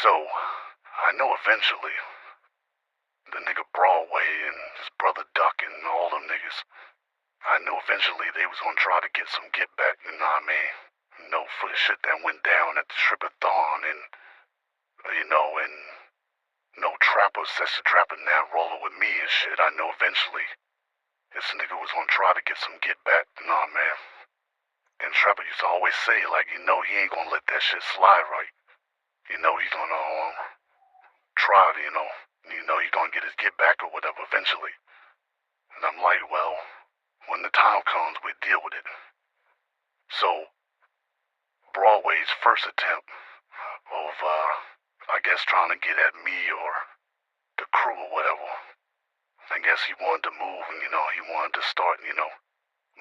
So, I know eventually, the nigga Broadway and his brother Duck and all them niggas, I knew eventually they was gonna try to get some get back, you know what I mean? You know, for the shit that went down at the Strip-a-thon and, and no trapper, sets the trapper now rolling with me and shit. I know eventually this nigga was gonna try to get some get back, you know what I mean? And Trapper used to always say, like, he ain't gonna let that shit slide right. He's gonna try to, he's gonna get his get back or whatever eventually. And I'm like, well, when the time comes, we deal with it. So, Broadway's first attempt of, I guess trying to get at me or the crew or whatever, I guess he wanted to move and, he wanted to start,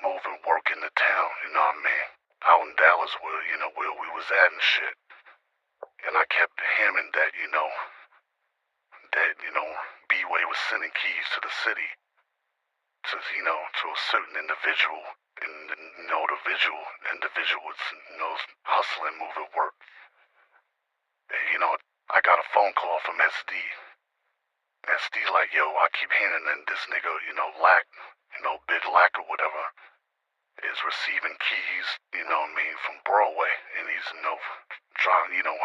moving work in the town, you know what I mean? Out in Dallas where we was at and shit. And I kept hammering that, B-Way was sending keys to the city to, to a certain individual. And, the individual was, hustling, moving work. And, I got a phone call from SD. SD like, yo, I keep hearing that this nigga, Lack, Big Lack or whatever, is receiving keys, from Broadway. And he's,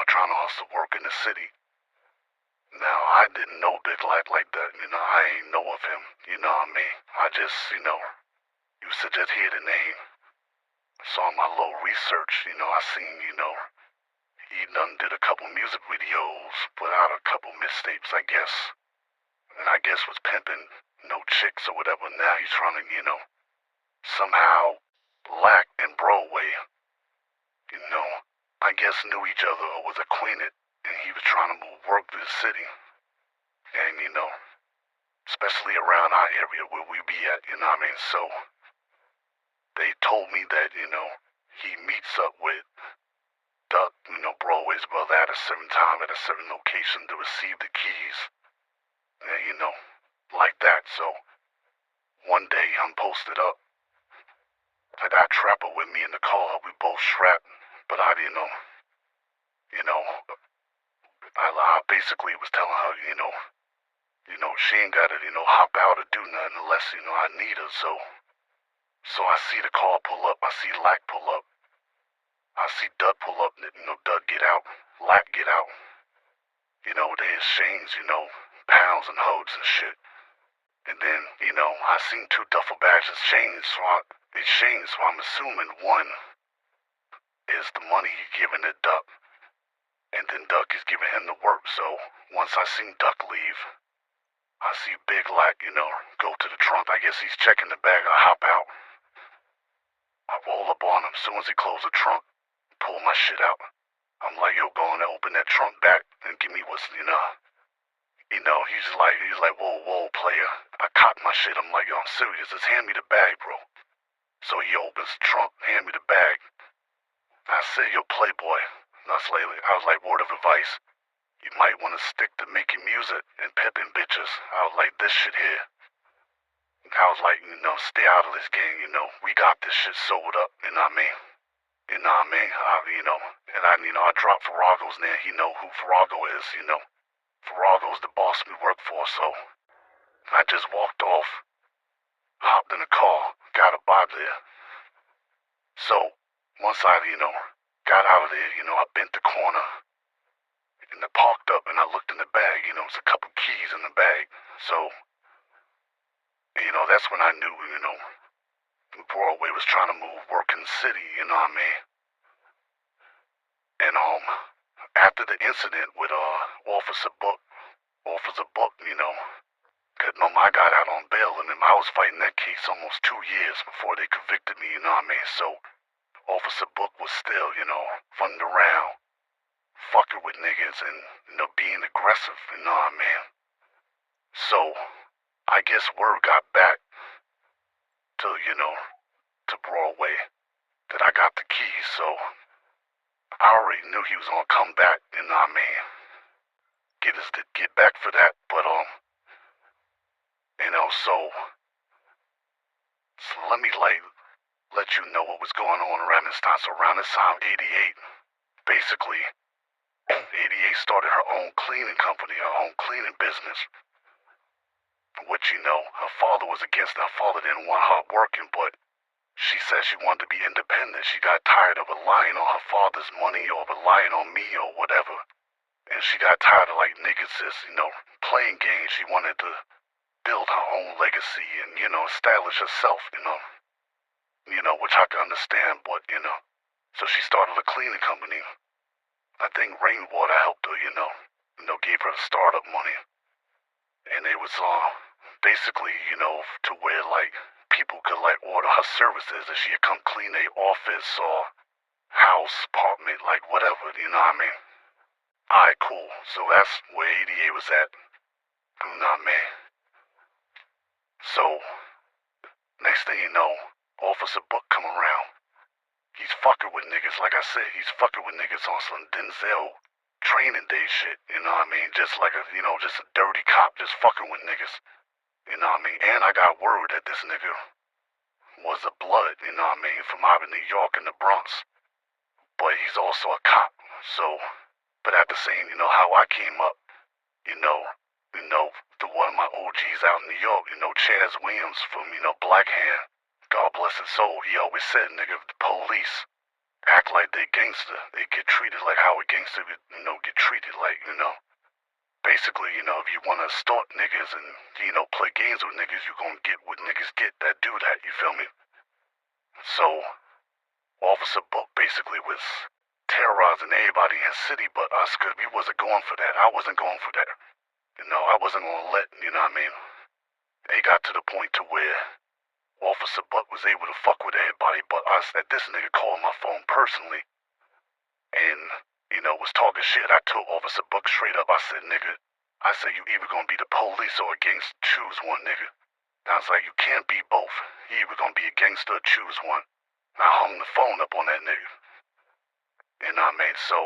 trying to hustle work in the city. Now, I didn't know Big Lack like that, I ain't know of him, you know what I mean? I just, used to just hear the name. Saw my little research, I seen, he done did a couple music videos, put out a couple mixtapes, I guess. And I guess was pimping, chicks or whatever. Now he's trying to, somehow Lack and Broadway, I guess knew each other or was acquainted. And he was trying to move work to the city. And, especially around our area where we be at, you know what I mean? So, they told me that, he meets up with Duck, Broadway's brother at a certain time at a certain location to receive the keys. And, like that. So, one day I'm posted up. I got Trapper with me in the car. We both strapped. But I didn't know, I basically was telling her, she ain't gotta, hop out or do nothing unless, I need her. So I see the car pull up. I see Lack pull up. I see Doug pull up. Doug get out. Lack get out. They exchange, pounds and hoes and shit. And then, I seen two duffel bags exchange. So I'm assuming one is the money he giving to Duck. And then Duck is giving him the work, so once I seen Duck leave, I see Big Lack, go to the trunk. I guess he's checking the bag. I hop out. I roll up on him. As soon as he closed the trunk, pull my shit out. I'm like, yo, go on and open that trunk back and give me what's, he's like, whoa, player. I cocked my shit. I'm like, yo, I'm serious. Just hand me the bag, bro. So he opens the trunk, hand me the bag. I said, yo, playboy. I was like, word of advice, you might want to stick to making music and pimping bitches. I was like, this shit here. I was like, stay out of this game, we got this shit sold up, you know what I mean? And I dropped Farrago's name. He know who Farrago is, Farrago's the boss we work for, so I just walked off, hopped in the car, got a bob there. So, once I, got out of there, I bent the corner and I parked up and I looked in the bag, there's a couple keys in the bag. So, that's when I knew, Broadway was trying to move work in the city, you know what I mean? And, after the incident with, Officer Buck, cause I got out on bail and I was fighting that case almost 2 years before they convicted me, you know what I mean? So, Officer Book was still, running around, fucking with niggas and, being aggressive, you know what I mean? So, I guess word got back to, to Broadway that I got the keys, so I already knew he was gonna come back, you know what I mean? Get back for that, but, so let me, let you know what was going on around this time. So around this time, 88, basically, 88 started her own cleaning company, her own cleaning business. Which, her father was against it. Her father didn't want her working, but she said she wanted to be independent. She got tired of relying on her father's money or relying on me or whatever. And she got tired of like niggas just, playing games. She wanted to build her own legacy and, establish herself, which I can understand, but, so she started a cleaning company. I think Rainwater helped her, gave her the startup money. And it was basically, to where like people could like order her services and she could come clean their office or house, apartment, like whatever, you know what I mean? Alright, cool. So that's where 88 was at. You know what I mean? So, next thing you know, Officer Book come around. He's fucking with niggas, like I said, he's fucking with niggas on some Denzel training day shit, you know what I mean? Just like a, just a dirty cop just fucking with niggas, you know what I mean? And I got word that this nigga was a blood, you know what I mean, from out in New York and the Bronx. But he's also a cop, so, but at the same, how I came up, the one of my OGs out in New York, Chaz Williams from, Black Hand, God bless his soul, he always said, nigga, the police act like they gangster. They get treated like how a gangster would, get treated like, basically, if you want to start niggas and, play games with niggas, you gonna get what niggas get that do that, you feel me? So, Officer Book basically was terrorizing everybody in the city but us, because we wasn't going for that. I wasn't going for that. I wasn't gonna let, you know what I mean? It got to the point to where Officer Buck was able to fuck with everybody but us, that this nigga called my phone personally and, was talking shit. I told Officer Buck straight up, I said, nigga, you either gonna be the police or a gangster, choose one, nigga. I was like, you can't be both. You either gonna be a gangster or choose one. And I hung the phone up on that nigga. You know what I mean? So,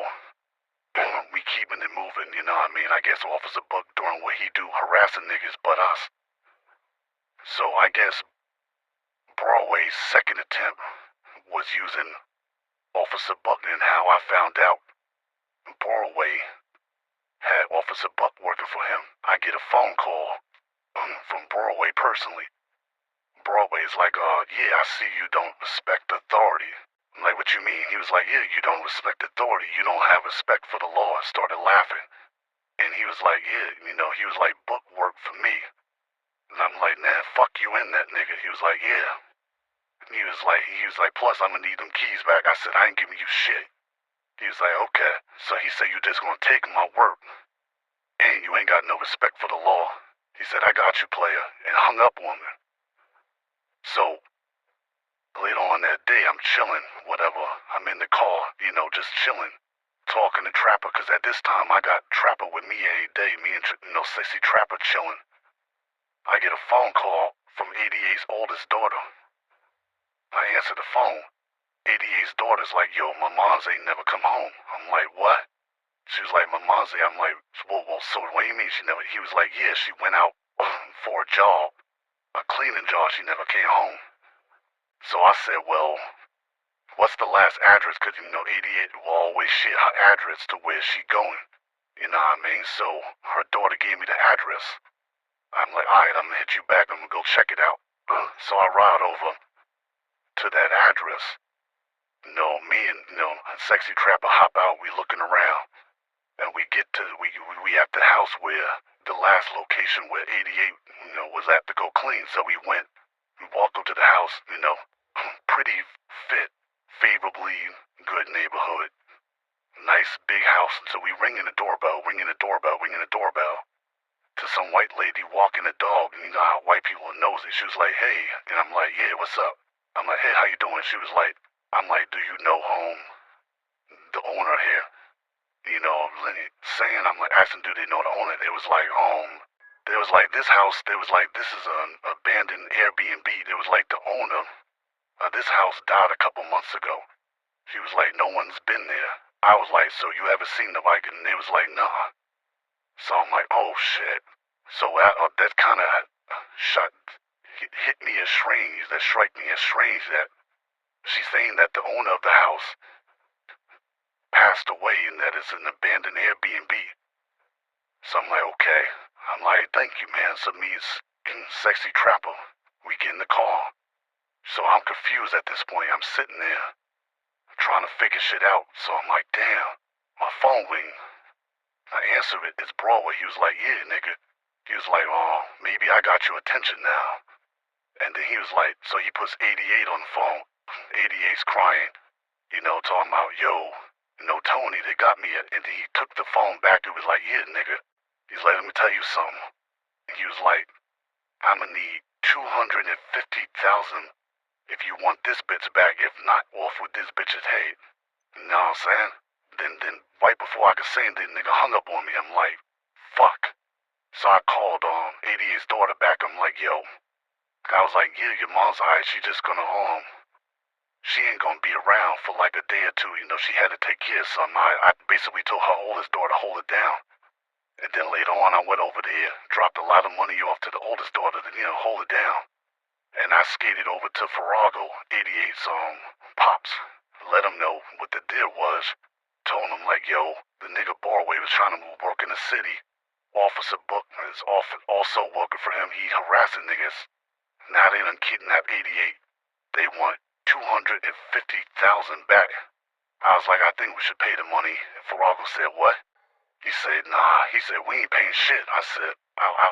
we keeping it moving, you know what I mean? I guess Officer Buck doing what he do, harassing niggas but us. So I guess Broadway's second attempt was using Officer Buck, and how I found out Broadway had Officer Buck working for him. I get a phone call from Broadway personally. Broadway's like, yeah, I see you don't respect authority. I'm like, what you mean? He was like, yeah, you don't respect authority. You don't have respect for the law. I started laughing. And he was like, yeah, he was like, Book work for me. And I'm like, nah, fuck you in that nigga. He was like, yeah. And he was like, plus I'm gonna need them keys back. I said, I ain't giving you shit. He was like, okay. So he said, you just gonna take my work. And you ain't got no respect for the law. He said, I got you, player. And hung up on me. So, later on that day, I'm chilling, whatever. I'm in the car, just chilling. Talking to Trapper, because at this time I got Trapper with me every day. Me and, Sissy Trapper chilling. I get a phone call from 88's oldest daughter. I answer the phone. 88's daughter's like, yo, my mom's ain't never come home. I'm like, what? She was like, my mom's ain't. I'm like, well, so what do you mean she never? He was like, yeah, she went out for a job, a cleaning job. She never came home. So I said, well, what's the last address? Because, 88 will always share her address to where she going. You know what I mean? So her daughter gave me the address. I'm like, all right, I'm going to hit you back. I'm going to go check it out. So I ride over to that address. Me and, Sexy Trapper hop out. We looking around. And we get to, we at the house where the last location where 88, was at to go clean. So we walked up to the house, pretty fit, favorably good neighborhood. Nice big house. And so we ringing the doorbell. To some white lady walking a dog, and you know how white people are nosy. She was like, hey, and I'm like, yeah, what's up? I'm like, hey, how you doing? She was like, I'm like, do you know the owner here? Saying, I'm like, asking, do they know the owner? They was like, there was like this house, there was like, this is an abandoned Airbnb. There was like the owner of this house died a couple months ago. She was like, no one's been there. I was like, so you ever seen the bike? And they was like, nah. So I'm like, oh shit. So that kind of hit me as strange. That struck me as strange that she's saying that the owner of the house passed away and that it's an abandoned Airbnb. So I'm like, okay. I'm like, thank you, man. So me and Sexy Trapper, we get in the car. So I'm confused at this point. I'm sitting there trying to figure shit out. So I'm like, damn, my phone ring. I answer it. It's Broadway. He was like, yeah, nigga. He was like, oh, maybe I got your attention now. And then he was like, so he puts 88 on the phone. 88's crying, talking about, yo, Tony, they got me. And then he took the phone back. It was like, yeah, nigga. He's like, let me tell you something. And he was like, I'm gonna need 250,000 if you want this bitch back. If not, off with this bitch's head. You know what I'm saying? Then right before I could say it, the nigga hung up on me. I'm like, fuck. So I called 88's daughter back. I'm like, yo. I was like, yeah, your mom's alright. She just gonna she ain't gonna be around for like a day or two. She had to take care of something. I basically told her oldest daughter to hold it down. And then later on, I went over there, dropped a lot of money off to the oldest daughter to, hold it down. And I skated over to Farrago, 88's pops. Let him know what the deal was. Told him like, yo, the nigga Borway was trying to move work in the city. Officer Book is also working for him. He harassing niggas. Now they done kidnapped 88. They want 250,000 back. I was like, I think we should pay the money. And Farrago said, what? He said, nah. He said, we ain't paying shit. I said,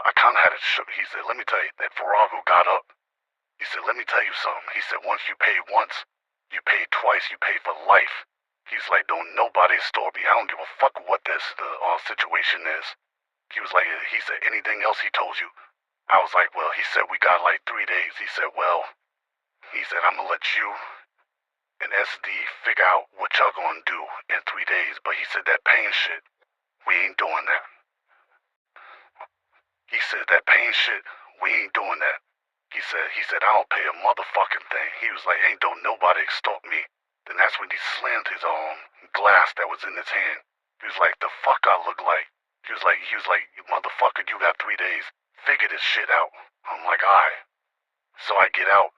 I kind of had it shook. He said, let me tell you. That Farrago got up. He said, let me tell you something. He said, once you pay once, you pay twice, you pay for life. He's like, don't nobody store me. I don't give a fuck what the situation is. He was like, he said, anything else he told you? I was like, well, he said, we got like 3 days. He said, well, I'm gonna let you and SD figure out what y'all gonna do in 3 days. But he said, that pain shit, we ain't doing that. He said, that pain shit, we ain't doing that. He said, I don't pay a motherfucking thing. He was like, ain't don't nobody extort me. Then that's when he slammed his glass that was in his hand. He was like, the fuck I look like? He was like, you motherfucker, you got 3 days. Figure this shit out. I'm like, alright. So I get out.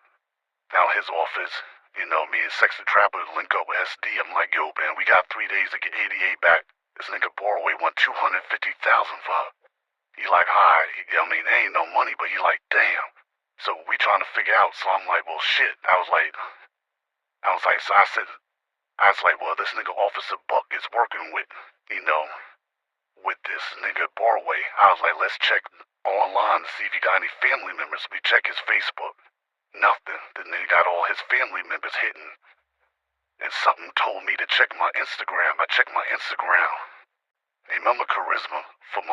Now his office, me and Sexy Trapper link up with SD. I'm like, yo, man, we got 3 days to get 88 back. This nigga Borway want 250,000 for her. He like, alright. There ain't no money, but he like, damn. So we trying to figure out. So I'm like, well, shit. I was like, so I was like, well, this nigga Officer Buck is working with, with this nigga Borway. I was like, let's check online to see if he got any family members. We check his Facebook. Nothing. The nigga got all his family members hidden. And something told me to check my Instagram. I checked my Instagram. Hey, remember Charisma from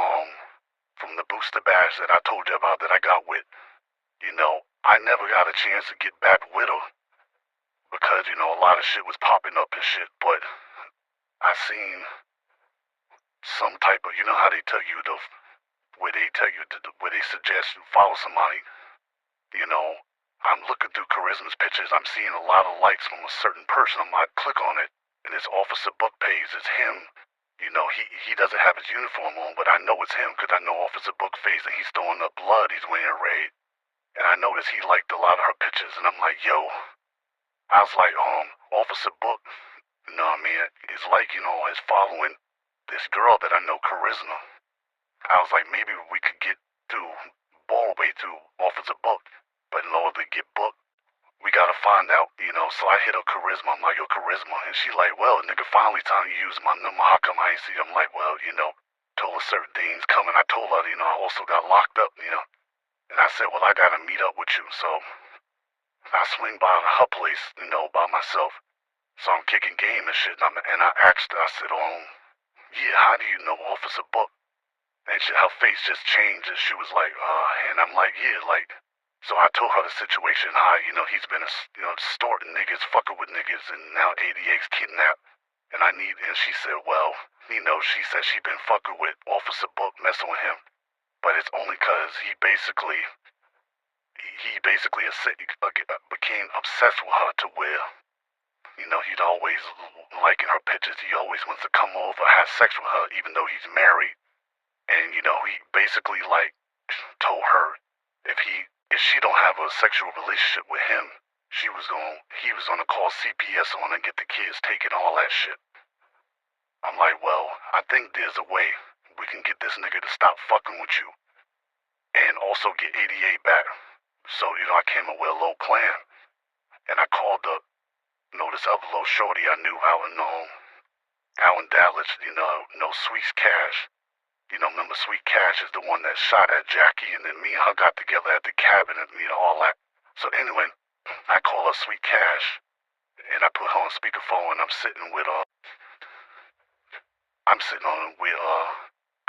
the booster badge that I told you about that I got with? I never got a chance to get back with her. Because, a lot of shit was popping up and shit. But I seen some type of, how they tell you where they suggest you follow somebody. I'm looking through Charisma's pictures. I'm seeing a lot of likes from a certain person. I might click on it, and his Officer Book page. It's him. He doesn't have his uniform on, but I know it's him because I know Officer Book face, and he's throwing up blood. He's wearing red. And I noticed he liked a lot of her pictures, and I'm like, yo. I was like, Officer Book, is like, is following this girl that I know, Charisma. I was like, maybe we could get through Ballway through Officer Book. But in order to get booked, we gotta find out, So I hit up Charisma. I'm like, yo, Charisma. And she like, well, nigga, finally time to use my number. How come I ain't see? I'm like, well, told her certain things coming. I told her, I also got locked up, And I said, well, I gotta meet up with you. So I swing by her place, by myself. So I'm kicking game and shit. And I asked her, I said, yeah, how do you know Officer Book? And her face just changed and she was like, and I'm like, yeah, like. So I told her the situation, how, he's been, extorting niggas, fucking with niggas, and now 88's kidnapped. And she said, well, she said she been fucking with Officer Book, messing with him. But it's only cause he basically became obsessed with her to where, he'd always liking her pictures. He always wants to come over, have sex with her, even though he's married. And, he basically, told her if she don't have a sexual relationship with him, he was gonna call CPS on and get the kids taken, all that shit. I'm like, well, think there's a way we can get this nigga to stop fucking with you and also get 88 back. So, I came up with a little plan. And I called up, this other little shorty I knew out in Dallas, Sweet Cash. Remember Sweet Cash is the one that shot at Jackie, and then me and her got together at the cabin and, all that. So anyway, I call her Sweet Cash, and I put her on speakerphone, and I'm sitting on with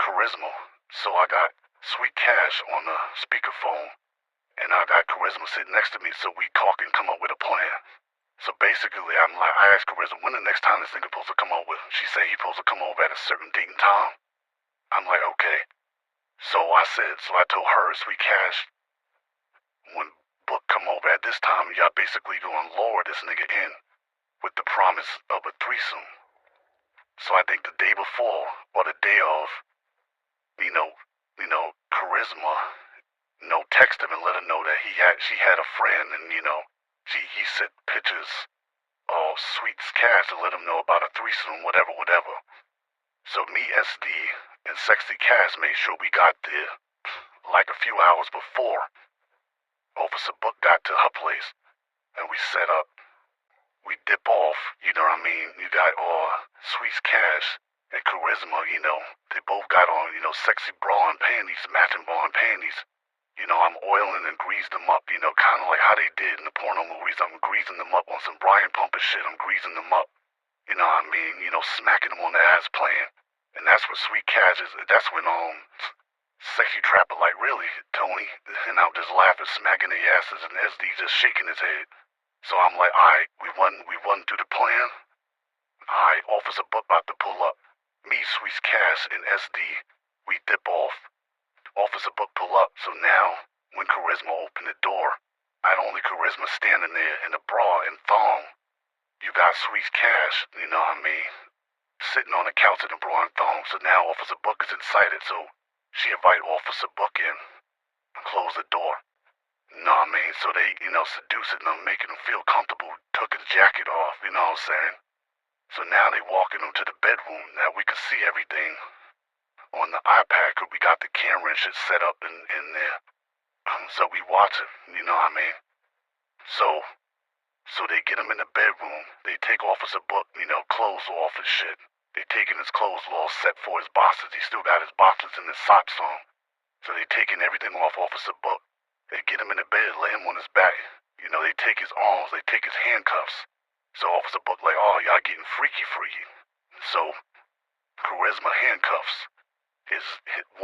Charisma. So I got Sweet Cash on the speakerphone, and I got Charisma sitting next to me, so we talk and come up with a plan. So basically, I asked Charisma, when the next time this nigga supposed to come over? She said he supposed to come over at a certain date and time. I'm like, okay. So I told her, Sweet Cash, when Book come over at this time, y'all basically gonna lower this nigga in with the promise of a threesome. So I think the day before, or the day of, Charisma, text him and let him know that she had a friend, and, he sent pictures of Sweet Cash to let him know about a threesome, whatever. So me, SD, and Sexy Cash made sure we got there like a few hours before Officer Book got to her place, and we set up. We dip off, you know what I mean? You got Sweet Cash and Charisma, they both got on, sexy bra and panties, matching bra and panties. I'm oiling and greasing them up, kind of like how they did in the porno movies. I'm greasing them up on some Brian Pumper shit. I'm greasing them up, you know what I mean? Smacking them on the ass playing. And that's what Sweet Cash is. That's when, Sexy Trapper, like, really, Tony? And I'm just laughing, smacking their asses, and SD just shaking his head. So I'm like, alright, we run through the plan. Alright, Officer Book about to pull up. Me, Sweet Cash, and SD, we dip off. Officer Book pull up, so now, when Charisma opened the door, not only Charisma standing there in a bra and thong, you got Sweet Cash, you know what I mean, sitting on the couch in a bra and thong, so now Officer Book is excited, so she invite Officer Book in and close the door. You know what I mean? So they, seducing him, making him feel comfortable, took his jacket off, you know what I'm saying? So now they walking him to the bedroom. Now we can see everything on the iPad because we got the camera and shit set up in there. So we watch it, you know what I mean? So they get him in the bedroom. They take Officer Book, clothes off and shit. They taking his clothes all set for his boxes. He still got his boxes and his socks on. So they taking everything off Officer Book. They get him in the bed, lay him on his back. They take his arms, they take his handcuffs. So Officer Book like, oh, y'all getting freaky. So Charisma handcuffs his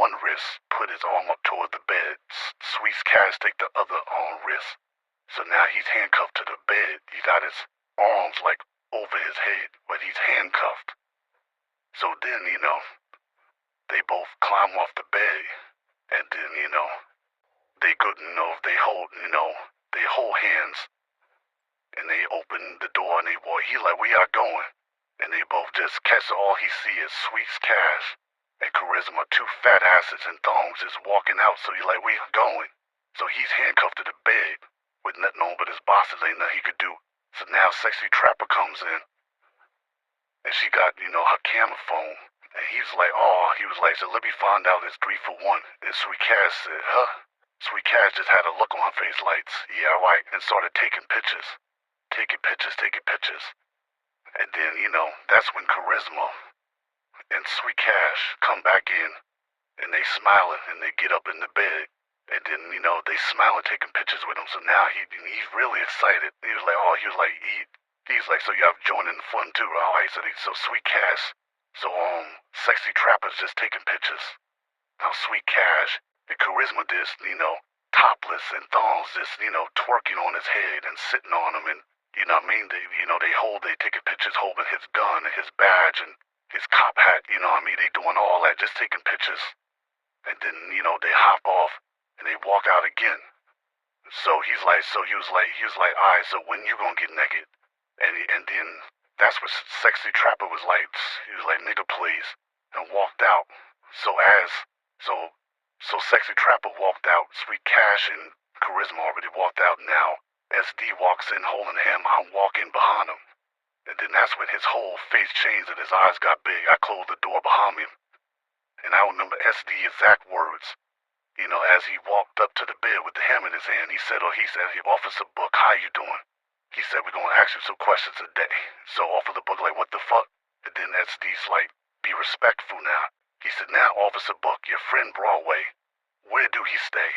one wrist, put his arm up toward the bed. Sweet Cash take the other arm wrist. So now he's handcuffed to the bed. He got his arms like over his head, but he's handcuffed. So then, they both climb off the bed, and then, they go, they hold hands, and they open the door, and they walk. He like, where y'all going? And they both just catch all he see is Sweet Cash and Charisma, two fat asses and thongs just walking out. So he like, where you going? So he's handcuffed to the bed with nothing on but his bosses. Ain't nothing he could do. So now Sexy Trapper comes in, and she got, her camera phone. And he was like, so let me find out it's 3 for 1. And Sweet Cash said, huh? Sweet Cash just had a look on her face like, yeah, right, and started taking pictures. Taking pictures. And then, that's when Charisma and Sweet Cash come back in, and they smiling, and they get up in the bed. And then, they smiling, taking pictures with him. So now he's really excited. He was like, so y'all joining the fun too, all right? So Sweet Cash, Sexy Trapper's just taking pictures. Now Sweet Cash, and Charisma just, topless and thongs just, twerking on his head and sitting on him, and, you know what I mean? They taking pictures holding his gun and his badge and his cop hat, you know what I mean? They doing all that, just taking pictures. And then, they hop off and they walk out again. So he was like, all right, so when you gonna get naked? And then that's what Sexy Trapper was like. He was like, nigga, please, and walked out. So Sexy Trapper walked out. Sweet Cash and Charisma already walked out now. SD walks in holding him. I'm walking behind him. And then that's when his whole face changed and his eyes got big. I closed the door behind him. And I remember SD exact words. You know, as he walked up to the bed with the hammer in his hand, he said, hey, Officer Book, how you doing? He said, we're gonna ask you some questions today. So Officer Book like, what the fuck? And then SD's like, be respectful now. He said, now Officer Book, your friend Broadway, where do he stay?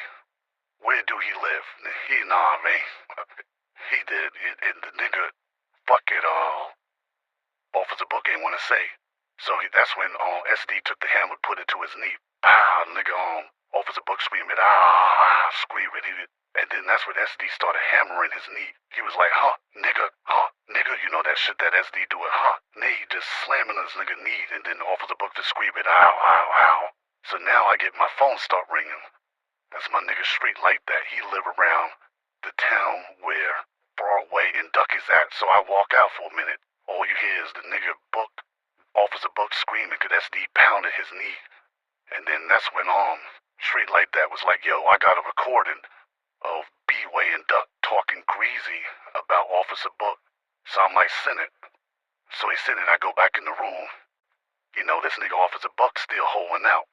Where do he live? Man. He did, and the nigga, fuck it all. Officer Book ain't wanna say. So that's when SD took the hammer, put it to his knee. Pow, nigga, Officer Book screaming, screaming. And then that's when SD started hammering his knee. He was like, nigga, you know that shit that SD doing, Knee, just slamming his nigga knee. And then Officer Book just screaming, ow. So now I get my phone start ringing. That's my nigga straight like that. He live around the town where Broadway and Duck is at. So I walk out for a minute. All you hear is the nigga Book, Officer Book screaming because SD pounded his knee. And then that's when straight like that was like, yo, I got a recording of B-Way and Duck talking greasy about Officer Book. So I'm like, send it. So he sent it, I go back in the room. You know, this nigga Officer Buck still holding out.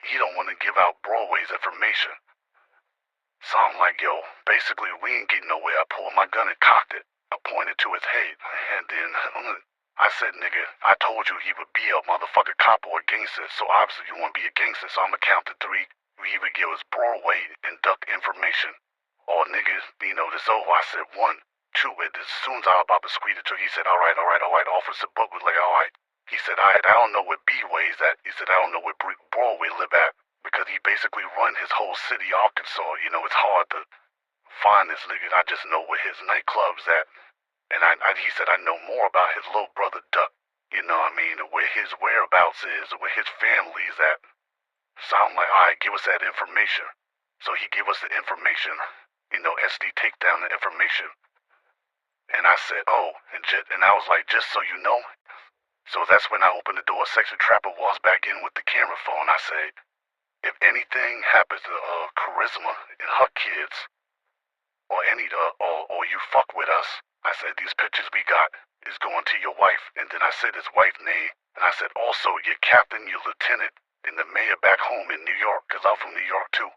He don't want to give out Broadway's information. So I'm like, yo, basically we ain't getting nowhere. I pulled my gun and cocked it. I pointed to his head. And then I said, nigga, I told you he would be a motherfucking cop or a gangster. So obviously you want to be a gangster. So I'm going to count to 3. We either give us Broadway and Duck information. Or niggas, you know, this over. I said 1, 2. And as soon as I was about to squeeze it to, he said, all right. Officer Book was like, all right. He said, I don't know where B-Way is at. He said, I don't know where Broadway live at. Because he basically run his whole city, Arkansas. You know, it's hard to find this nigga. I just know where his nightclub's at. And he said, I know more about his little brother Duck. You know what I mean? Where his whereabouts is, where his family is at. So I'm like, all right, give us that information. So he gave us the information. You know, SD take down the information. And I said, and I was like, just so you know. So that's when I opened the door. Sexy Trapper walks back in with the camera phone. I said, if anything happens to Charisma and her kids, or or you fuck with us, I said, these pictures we got is going to your wife. And then I said his wife's name. And I said, also, your captain, your lieutenant, and the mayor back home in New York, because I'm from New York too,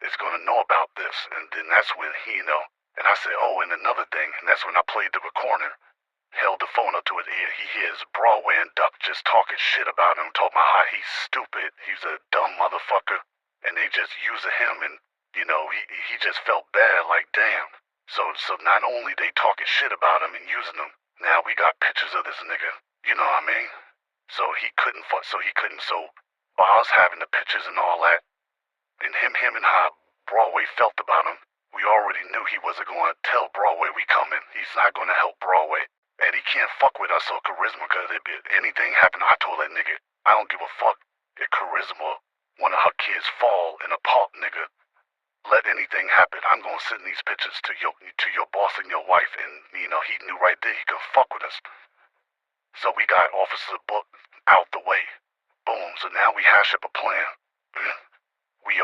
is going to know about this. And then that's when he, you know. And I said, and another thing, and that's when I played the recorder, held the phone up to his ear. He hears Broadway and Duck just talking shit about him, talking about how he's stupid, he's a dumb motherfucker, and they just using him, and, you know, he just felt bad, like, damn. So not only they talking shit about him and using him, now we got pictures of this nigga, you know what I mean? So while I was having the pictures and all that, and him and how Broadway felt about him, we already knew he wasn't going to tell Broadway we coming. He's not going to help Broadway. And he can't fuck with us or Charisma, because if anything happened, I told that nigga, I don't give a fuck if Charisma, one of her kids fall in a park, nigga. Let anything happen. I'm going to send these pictures to your boss and your wife. And, you know, he knew right there he could fuck with us. So we got Officer Book out the way. Boom. So now we hash up a plan. We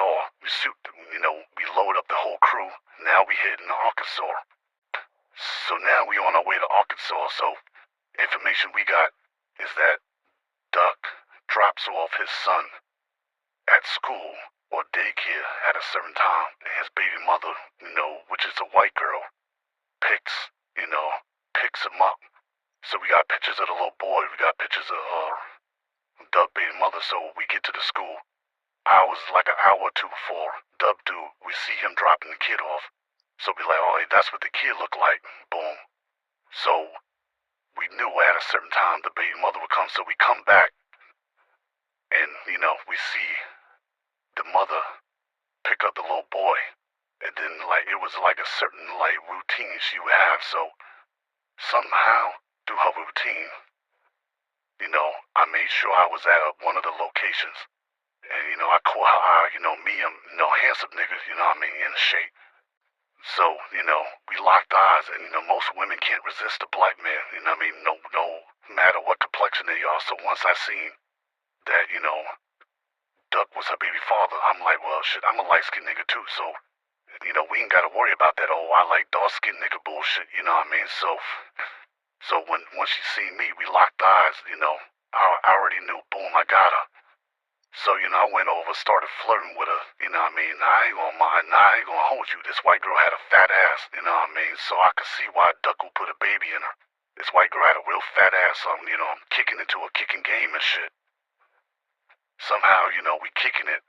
load up the whole crew. Now we heading to Arkansas. So now we on our way to Arkansas. So information we got is that Duck drops off his son at school or daycare at a certain time, and his baby mother, you know, which is a white girl, picks him up. So we got pictures of the little boy. We got pictures of Duck baby mother. So we get to the school. Like an hour or 2 before Dub dude, we see him dropping the kid off. So we like, hey, that's what the kid looked like. Boom. So we knew at a certain time the baby mother would come. So we come back, and you know, we see the mother pick up the little boy, and then it was like a certain routine she would have. So somehow through her routine, you know, I made sure I was at one of the locations. And, you know, I caught her eye, you know, me, handsome niggas, you know what I mean, in shape. So, you know, we locked eyes, and, you know, most women can't resist a black man, you know what I mean, no matter what complexion they are. So once I seen that, you know, Duck was her baby father, I'm like, well, shit, I'm a light-skinned nigga too, so, you know, we ain't gotta worry about that, I like dark-skinned nigga bullshit, you know what I mean, so So once she seen me, we locked eyes, I already knew, boom, I got her. So, I went over, started flirting with her, you know what I mean? I ain't gonna mind, I ain't gonna hold you. This white girl had a fat ass, you know what I mean? So I could see why Duffle put a baby in her. This white girl had a real fat ass, I'm kicking into a kicking game and shit. Somehow, we kicking it,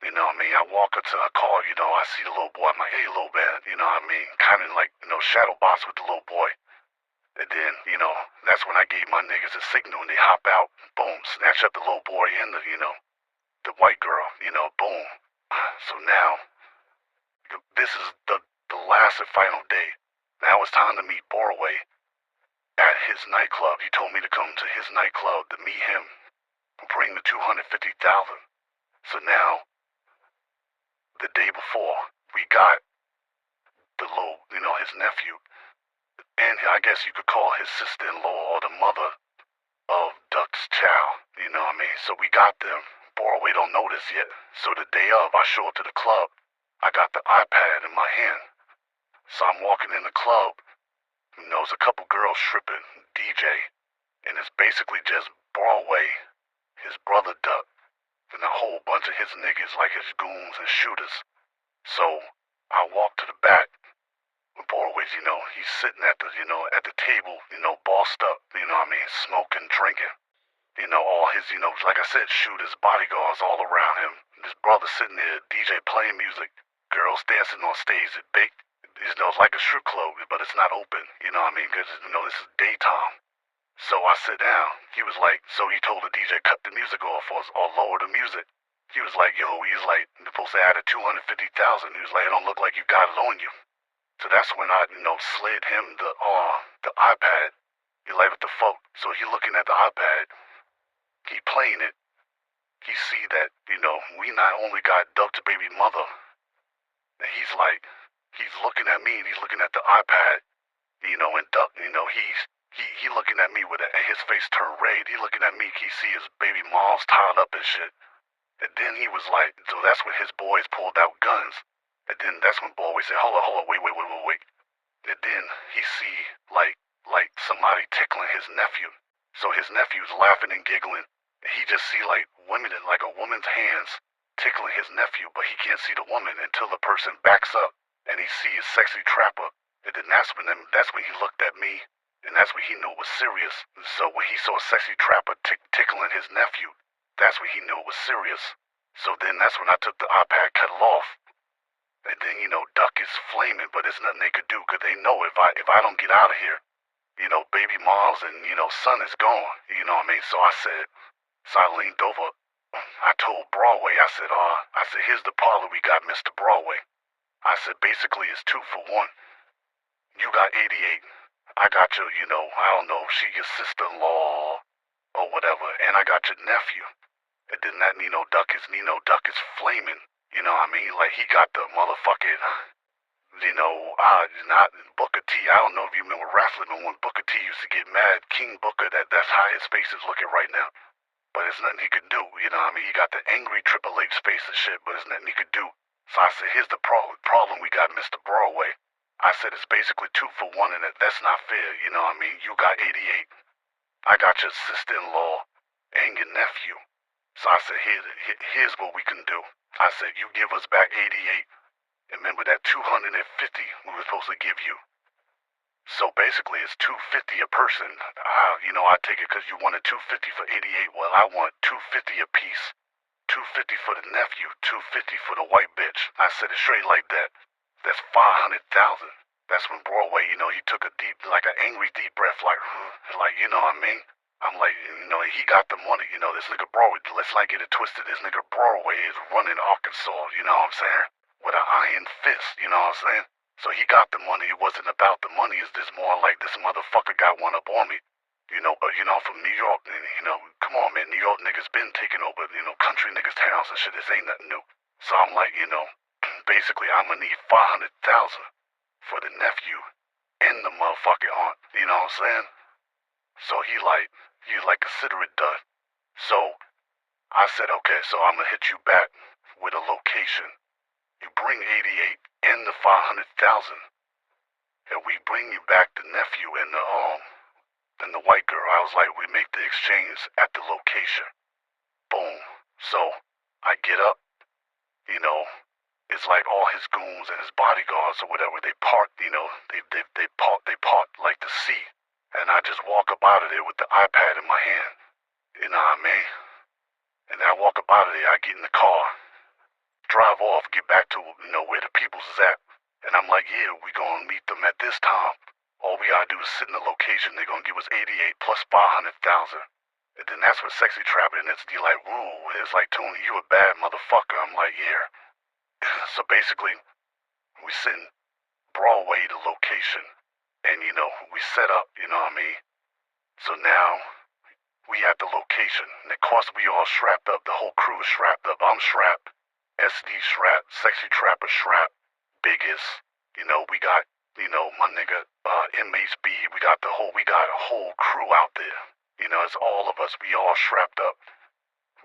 you know what I mean? I walk up to her car, I see the little boy, I'm like, hey, little man, you know what I mean? Kind of like, shadow box with the little boy. And then, that's when I gave my niggas a signal and they hop out, boom, snatch up the little boy and the white girl, boom. So now, this is the last and final day. Now it's time to meet Borway at his nightclub. He told me to come to his nightclub to meet him, bring the 250,000. So now, the day before, we got the little, his nephew, and I guess you could call his sister-in-law or the mother of Duck's child, you know what I mean? So we got them. Borway don't know this yet. So the day of, I show up to the club. I got the iPad in my hand. So I'm walking in the club. There's a couple girls stripping, DJ, and it's basically just Borway, his brother Duck, and a whole bunch of his niggas like his goons and shooters. So I walk to the back. Borway's, he's sitting at the table, bossed up, what I mean, smoking, drinking. All his, like I said, shooters, bodyguards all around him. His brother sitting there, DJ playing music, girls dancing on stage. It's like a strip club, but it's not open, what I mean, because, this is daytime. So I sit down. He was like, so he told the DJ, cut the music off or lower the music. He was like, he's like, you're supposed to add a 250,000. He was like, it don't look like you got it on you. So that's when I, slid him the iPad. He like, what the fuck? So he looking at the iPad. He playing it. He see that, we not only got Duck's baby mother. And he's like, he's looking at me and he's looking at the iPad. And Duck, he looking at me with his face turned red. He looking at me, he see his baby mom's tied up and shit. And then he was like, so that's when his boys pulled out guns. And then that's when Borway said, hold on, wait. And then he see, like somebody tickling his nephew. So his nephew's laughing and giggling. And he just see, like, women in, like, a woman's hands tickling his nephew, but he can't see the woman until the person backs up. And he see a sexy trapper. And then that's when he looked at me. And that's when he knew it was serious. And so when he saw a sexy trapper tickling his nephew, that's when he knew it was serious. So then that's when I took the iPad, cut it off. And then, Duck is flaming, but there's nothing they could do, because they know if I don't get out of here, baby moms and, son is gone, you know what I mean? So I leaned over, I told Broadway, I said, here's the parlor we got, Mr. Broadway. I said, basically it's 2 for 1. You got 88. I got your, I don't know if she your sister-in-law or whatever, and I got your nephew. And then that Duck is flaming. You know what I mean? Like, he got the motherfucking, not Booker T. I don't know if you remember wrestling, but when Booker T used to get mad, King Booker, that's how his face is looking right now. But there's nothing he could do, you know what I mean? He got the angry Triple H face and shit, but there's nothing he could do. So I said, here's the problem we got, Mr. Broadway. I said, it's basically 2 for 1, and that's not fair, you know what I mean? You got 88. I got your sister-in-law and your nephew. So I said, here's what we can do. I said, you give us back 88. And remember that 250 we were supposed to give you. So basically it's 250 a person. I take it because you wanted 250 for 88. Well, I want 250 a piece. 250 for the nephew, 250 for the white bitch. I said it straight like that. That's 500,000. That's when Broadway, he took a deep, like an angry deep breath, like, you know what I mean? I'm like, he got the money, this nigga Broadway, let's not get it twisted, this nigga Broadway is running Arkansas, you know what I'm saying? With an iron fist, you know what I'm saying? So he got the money, it wasn't about the money, it's just more like this motherfucker got one up on me. But from New York, and, come on, man, New York niggas been taking over, country niggas towns and shit, this ain't nothing new. So I'm like, basically I'm gonna need 500,000 for the nephew and the motherfucking aunt, you know what I'm saying? So he's like, consider it done. So I said, okay, so I'm gonna hit you back with a location. You bring 88 and the 500,000, and we bring you back the nephew and and the white girl. I was like, we make the exchange at the location. Boom. So, I get up, you know, it's like all his goons and his bodyguards or whatever, they park, they park like the sea. And I just walk up out of there with the iPad in my hand. You know what I mean? And I walk up out of there, I get in the car, drive off, get back to, where the people's is at. And I'm like, yeah, we gonna meet them at this time. All we gotta do is sit in the location, they're gonna give us 88 plus 500,000. And then that's what Sexy Trapper, and it's like, woo, it's like, Tony, you a bad motherfucker. I'm like, yeah. So basically, we sit in Broadway, the location, and we set up, you know what I mean? So now, we at the location, and of course we all strapped up, the whole crew is strapped up. I'm strapped, SD strapped, Sexy Trapper strapped, Biggest, we got, my nigga, MHB, we got a whole crew out there. It's all of us, we all strapped up.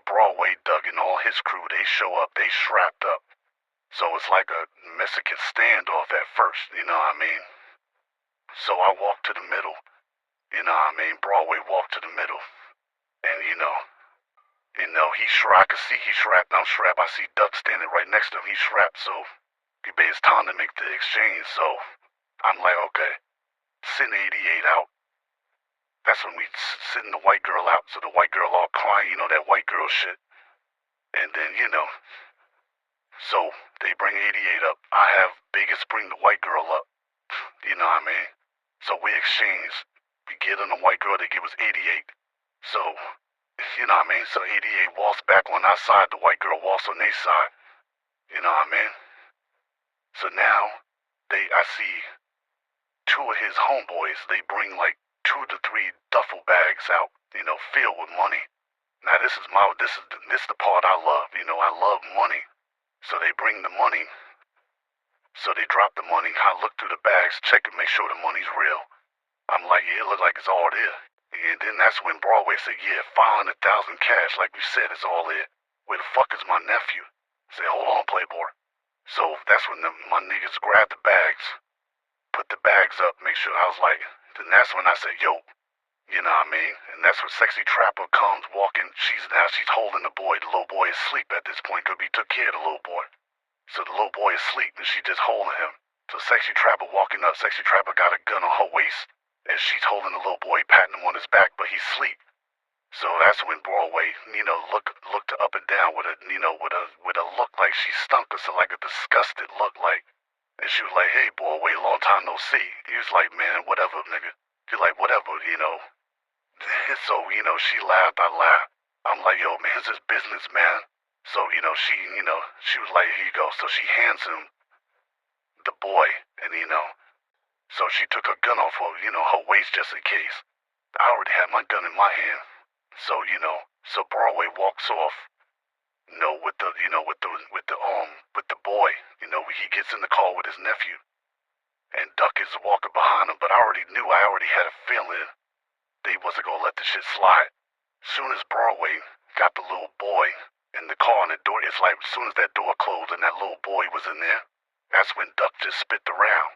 Broadway, Doug and all his crew, they show up, they strapped up. So it's like a Mexican standoff at first, you know what I mean? So I walk to the middle, you know what I mean? Broadway walk to the middle. And he's strapped, I can see he's strapped, I'm strapped. I see Duck standing right next to him, he's strapped, so it's time to make the exchange. So I'm like, okay, send 88 out. That's when we send the white girl out, so the white girl all crying, that white girl shit. And then, so they bring 88 up. I have Biggest bring the white girl up. You know what I mean? So we exchange. We get on the white girl, they give us 88. So, you know what I mean? So 88 walks back on our side, the white girl walks on their side. You know what I mean? So now, I see two of his homeboys, they bring like 2 to 3 duffel bags out, filled with money. Now this is the part I love, I love money. So they bring the money. So they drop the money. I look through the bags, check and make sure the money's real. I'm like, yeah, it looks like it's all there. And then that's when Broadway said, yeah, 500,000 cash, like we said, it's all there. Where the fuck is my nephew? I said, hold on, Playboy. So that's when my niggas grabbed the bags, put the bags up, make sure I was like, then that's when I said, yo, you know what I mean? And that's when Sexy Trapper comes walking. She's holding the boy. The little boy is asleep at this point because we took care of the little boy. So the little boy is asleep and she just holding him. So Sexy Trapper walking up. Sexy Trapper got a gun on her waist and she's holding the little boy, patting him on his back, but he's asleep. So that's when Broadway, looked up and down with a look like she stunk us, like a disgusted look like. And she was like, hey, Broadway, long time no see. He was like, man, whatever, nigga. He's like, whatever, So, she laughed, I laughed. I'm like, yo, man, it's his business, man. So, she was like, here you go. So she hands him the boy, and, so she took her gun off her waist just in case. I already had my gun in my hand. So, so Broadway walks off, with the boy. He gets in the car with his nephew. And Duck is walking behind him, but I already had a feeling they wasn't gonna let the shit slide. Soon as Broadway got the little boy in the car and the door, it's like as soon as that door closed and that little boy was in there, that's when Duck just spit the round.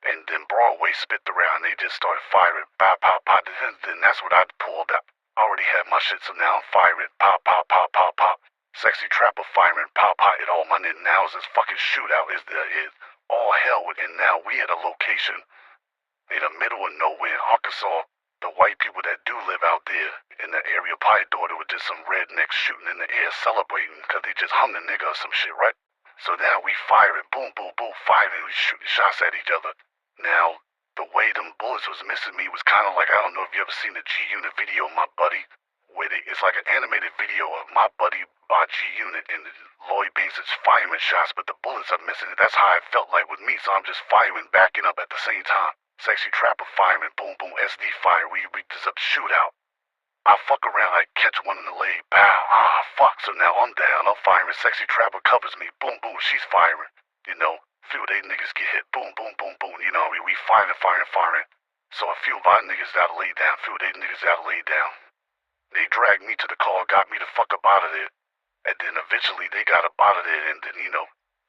And then Broadway spit the round and they just started firing. Pop, pop, pop. Then that's what I pulled up. I already had my shit, so now I'm firing. Pop, pop, pop, pop, pop. Sexy Trapper firing. Pop, pop. It all my nigga. Now is this fucking shootout. Is all hell with, and now we at a location in the middle of nowhere in Arkansas. The white people that do live out there in that area probably thought it was just some rednecks shooting in the air celebrating because they just hung a nigga or some shit, right? So now we firing, boom, boom, boom, firing, we shooting shots at each other. Now, the way them bullets was missing me was kind of like, I don't know if you ever seen the G-Unit video of my buddy, where it's like an animated video of my buddy by G-Unit and Lloyd Banks is firing shots, but the bullets are missing. That's how it felt like with me, so I'm just firing, backing up at the same time. Sexy Trapper firing, boom, boom, SD fire, we just up shootout. I fuck around, I catch one in the leg, pow, fuck, so now I'm down, I'm firing, Sexy Trapper covers me, boom, boom, she's firing, few of they niggas get hit, boom, boom, boom, boom, we firing, firing, firing. So a few of our niggas gotta lay down, a few of they niggas gotta lay down. They dragged me to the car, got me the fuck up out of there, and then eventually they got up out of there, and then,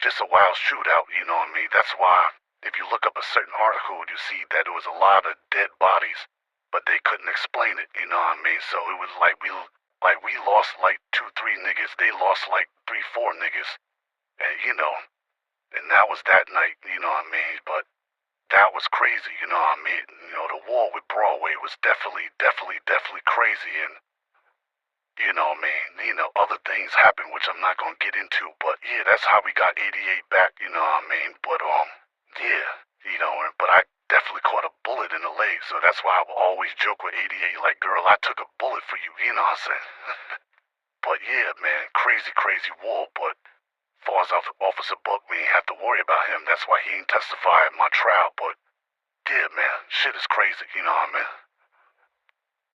just a wild shootout, you know what I mean? That's why, if you look up a certain article, you see that there was a lot of dead bodies but they couldn't explain it, you know what I mean? So it was like we lost like 2, 3 niggas. They lost like 3, 4 niggas. And and that was that night, you know what I mean? But that was crazy, you know what I mean? The war with Broadway was definitely crazy, and what I mean? Other things happened which I'm not gonna get into, but yeah, that's how we got 88 back, you know what I mean? But yeah, but I definitely caught a bullet in the leg, so that's why I will always joke with 88, like, girl, I took a bullet for you, you know what I'm saying? But yeah, man, crazy war, but far as Officer Buck, we ain't have to worry about him. That's why he ain't testify at my trial, but yeah, man, shit is crazy, you know what I mean?